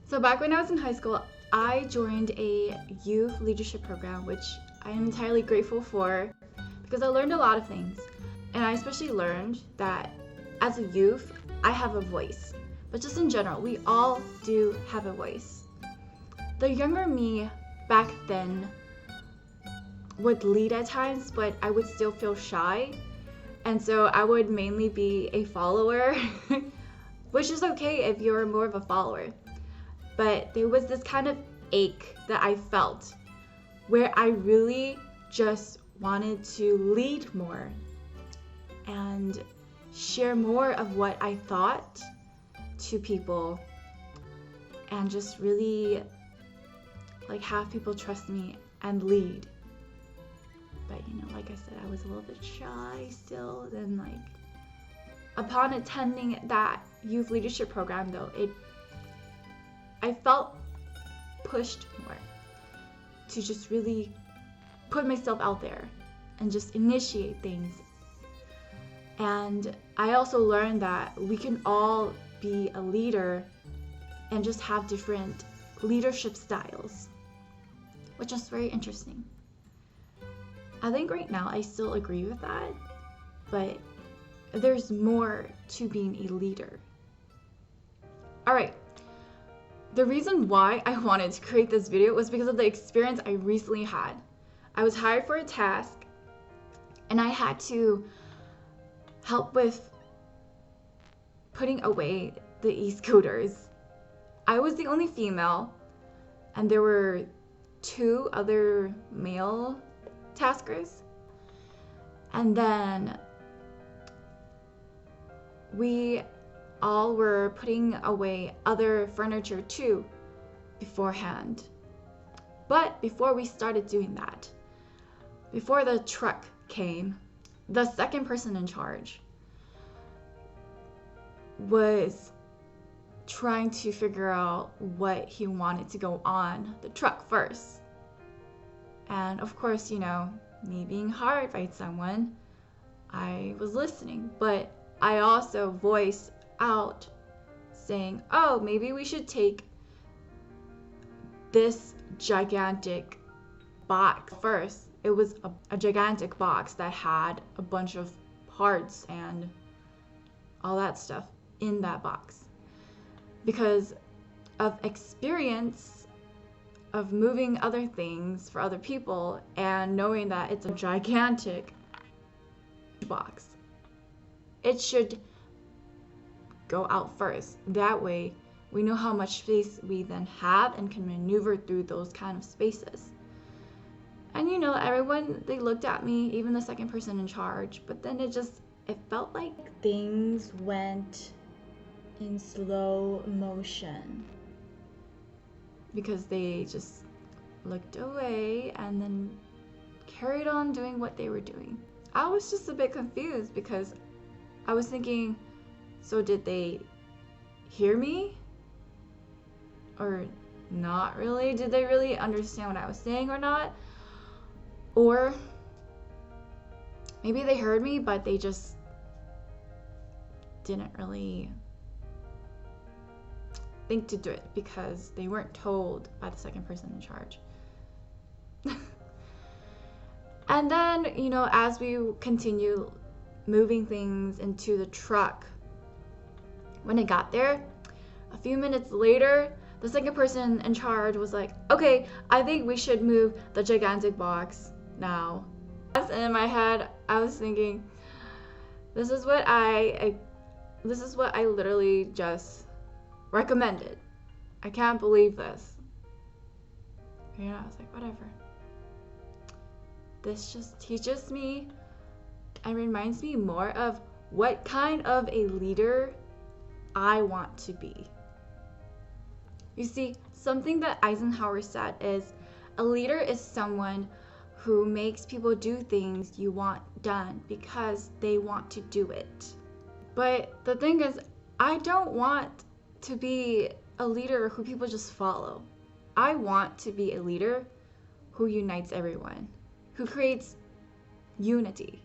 So back when I was in high school, I joined a youth leadership program, which I am entirely grateful for because I learned a lot of things. And I especially learned that as a youth, I have a voice. But just in general, we all do have a voice. The younger me back then would lead at times, but I would still feel shy. And so I would mainly be a follower, which is okay if you're more of a follower. But there was this kind of ache that I felt where I really just wanted to lead more and share more of what I thought to people and just really like have people trust me and lead. But like I said, I was a little bit shy still. Then upon attending that youth leadership program though, I felt pushed more to just really put myself out there and just initiate things. And I also learned that we can all be a leader and just have different leadership styles, which is very interesting. I think right now I still agree with that, but there's more to being a leader. All right. The reason why I wanted to create this video was because of the experience I recently had. I was hired for a task and I had to help with putting away the e-scooters. I was the only female and there were 2 other male taskers. And then we all were putting away other furniture too beforehand. But before we started doing that, before the truck came, the second person in charge was trying to figure out what he wanted to go on the truck first. And of course, me being hired by someone, I was listening, but I also voiced out saying, oh, maybe we should take this gigantic box first. It was a gigantic box that had a bunch of parts and all that stuff in that box. Because of experience of moving other things for other people and knowing that it's a gigantic box, it should go out first. That way we know how much space we then have and can maneuver through those kind of spaces. And everyone, they looked at me, even the second person in charge, but then it felt like things went in slow motion because they just looked away and then carried on doing what they were doing. I was just a bit confused because I was thinking, so did they hear me? Or not really? Did they really understand what I was saying or not? Or maybe they heard me, but they just didn't really think to do it because they weren't told by the second person in charge. And then, as we continue moving things into the truck, when it got there, a few minutes later, the second person in charge was like, okay, I think we should move the gigantic box now. And in my head, I was thinking, this is what I literally just recommended. I can't believe this. I was like, whatever. This just teaches me and reminds me more of what kind of a leader I want to be. You see, something that Eisenhower said is, a leader is someone who makes people do things you want done because they want to do it. But the thing is, I don't want to be a leader who people just follow. I want to be a leader who unites everyone, who creates unity,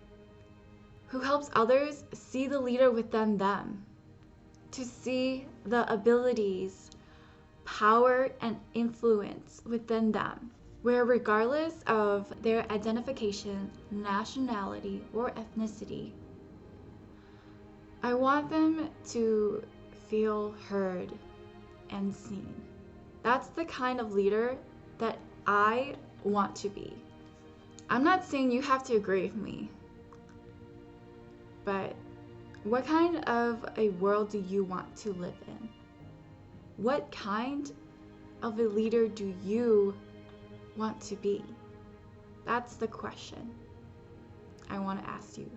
who helps others see the leader within them, to see the abilities, power and influence within them, where regardless of their identification, nationality, or ethnicity, I want them to feel heard and seen. That's the kind of leader that I want to be. I'm not saying you have to agree with me, but what kind of a world do you want to live in? What kind of a leader do you want to be? That's the question I want to ask you.